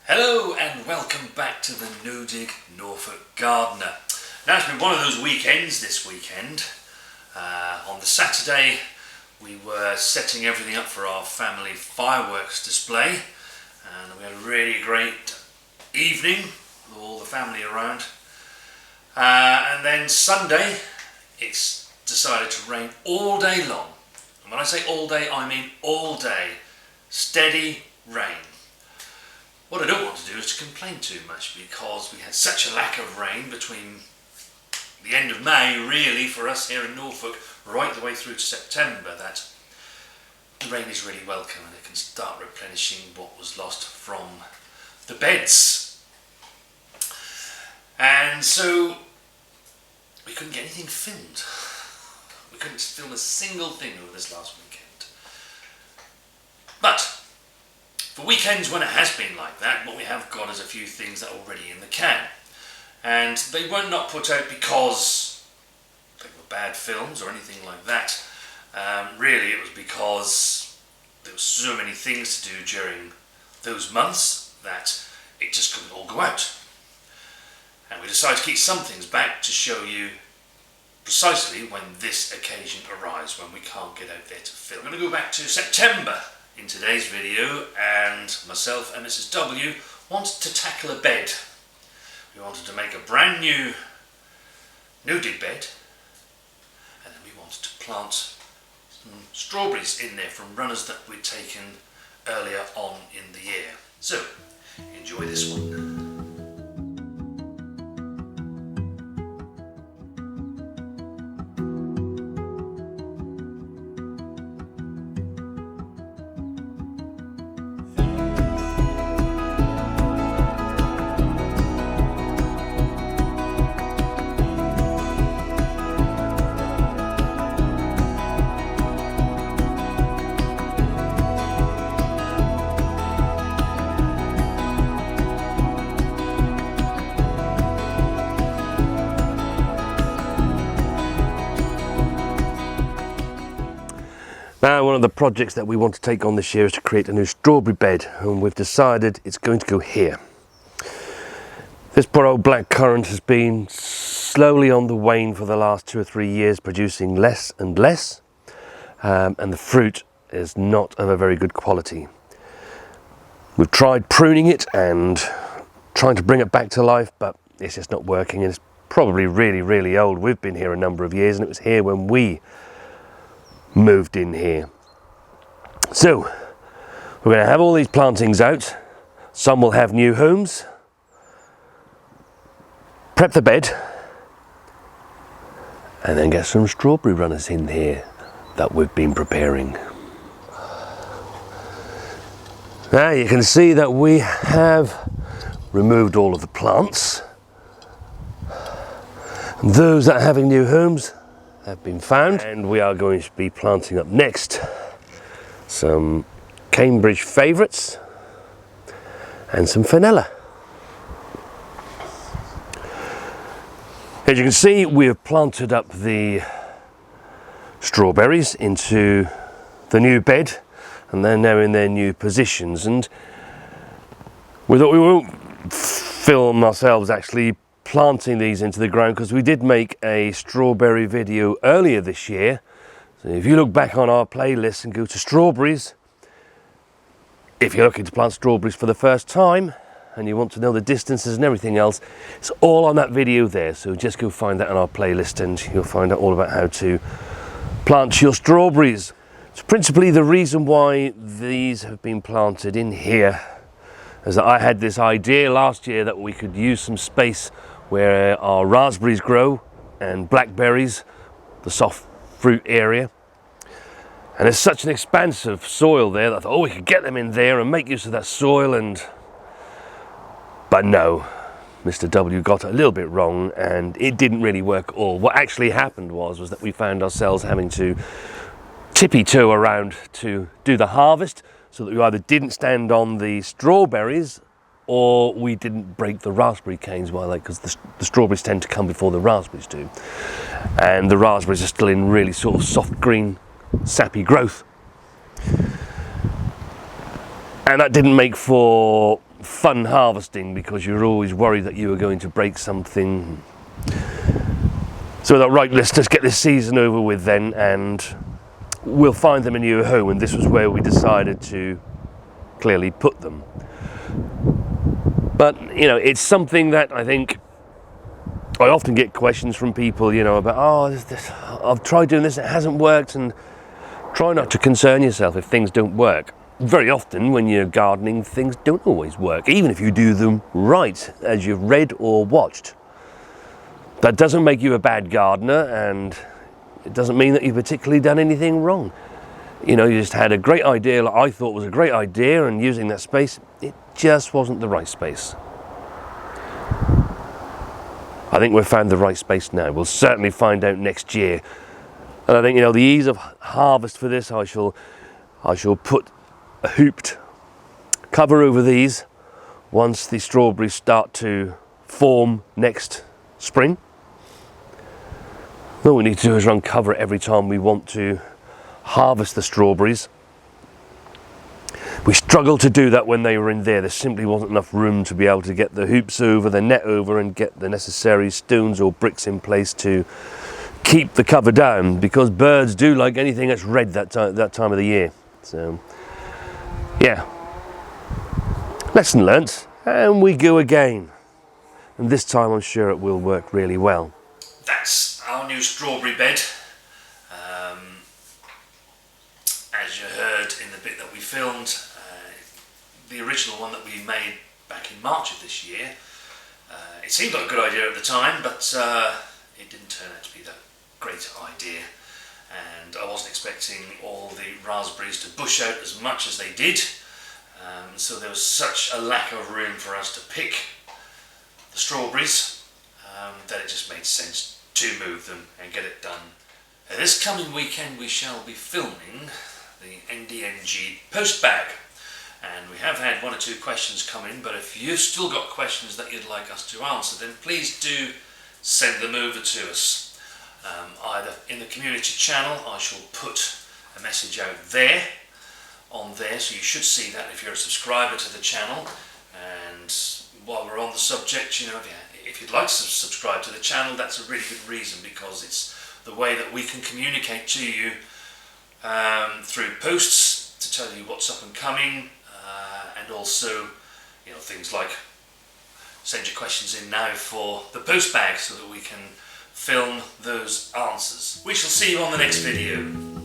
Hello and welcome back to the No Dig Norfolk Gardener. Now it's been one of those weekends this weekend. On the Saturday we were setting everything up for our family fireworks display and we had a really great evening with all the family around. And then Sunday it's decided to rain all day long. And when I say all day, I mean all day. Steady rain. What I don't want to do is to complain too much, because we had such a lack of rain between the end of May, really, for us here in Norfolk, right the way through to September, that the rain is really welcome and it can start replenishing what was lost from the beds. And so we couldn't get anything filmed. We couldn't film a single thing over this last weekend. But for weekends when it has been like that, what we have got is a few things that are already in the can. And they were not put out because they were bad films or anything like that. Really it was because there were so many things to do during those months that it just couldn't all go out. And we decided to keep some things back to show you precisely when this occasion arrives, when we can't get out there to film. I'm going to go back to September in today's video, and myself and Mrs. W wanted to tackle a bed. We wanted to make a brand new no-dig bed, and then we wanted to plant some strawberries in there from runners that we'd taken earlier on in the year. So, enjoy this one. Now, one of the projects that we want to take on this year is to create a new strawberry bed, and we've decided it's going to go here. This poor old black currant has been slowly on the wane for the last 2 or 3 years, producing less and less, and the fruit is not of a very good quality. We've tried pruning it and trying to bring it back to life, but it's just not working, and it's probably really old. We've been here a number of years, and it was here when we moved in here. So we're going to have all these plantings out. Some will have new homes, prep the bed, and then get some strawberry runners in here that we've been preparing. Now you can see that we have removed all of the plants. And those that are having new homes have been found, and we are going to be planting up next some Cambridge favourites and some Fenella. As you can see, we have planted up the strawberries into the new bed, and they're now in their new positions, and we thought we won't film ourselves actually planting these into the ground, because we did make a strawberry video earlier this year. So if you look back on our playlist and go to strawberries, if you're looking to plant strawberries for the first time and you want to know the distances and everything else, it's all on that video there. So just go find that on our playlist and you'll find out all about how to plant your strawberries. So principally the reason why these have been planted in here is that I had this idea last year that we could use some space where our raspberries grow and blackberries, the soft fruit area. And there's such an expansive soil there that I thought, oh, we could get them in there and make use of that soil, but no, Mr. W got it a little bit wrong and it didn't really work at all. What actually happened was that we found ourselves having to tippy-toe around to do the harvest, so that we either didn't stand on the strawberries or we didn't break the raspberry canes while because the strawberries tend to come before the raspberries do, and the raspberries are still in really sort of soft green sappy growth, and that didn't make for fun harvesting because you're always worried that you were going to break something. So I thought, right, let's just get this season over with then, and we'll find them a new home. And this was where we decided to clearly put them. But you know, it's something that I think I often get questions from people, you know, about, I've tried doing this, it hasn't worked, and try not to concern yourself if things don't work. Very often when you're gardening, things don't always work, even if you do them right, as you've read or watched. That doesn't make you a bad gardener, and it doesn't mean that you've particularly done anything wrong. You know, you just had a great idea that I thought was a great idea, and using that space, it just wasn't the right space. I think we've found the right space now. We'll certainly find out next year. And I think, you know, the ease of harvest for this, I shall put a hooped cover over these once the strawberries start to form next spring. All we need to do is uncover it every time we want to harvest the strawberries. We struggled to do that when they were in there. There simply wasn't enough room to be able to get the hoops over, the net over, and get the necessary stones or bricks in place to keep the cover down, because birds do like anything that's red that time of the year. So yeah, lesson learnt, and we go again, and this time I'm sure it will work really well. That's our new strawberry bed. As you heard in the bit that we filmed, the original one that we made back in March of this year, it seemed like a good idea at the time, but it didn't turn out to be that great idea, and I wasn't expecting all the raspberries to bush out as much as they did, so there was such a lack of room for us to pick the strawberries that it just made sense to move them and get it done. This coming weekend we shall be filming the NDNG post bag, and we have had 1 or 2 questions come in, but if you've still got questions that you'd like us to answer, then please do send them over to us. Either in the community channel, I shall put a message out there, so you should see that if you're a subscriber to the channel. And while we're on the subject, you know, if you'd like to subscribe to the channel, that's a really good reason, because it's the way that we can communicate to you through posts to tell you what's up and coming, and also, you know, things like send your questions in now for the post bag so that we can film those answers. We shall see you on the next video.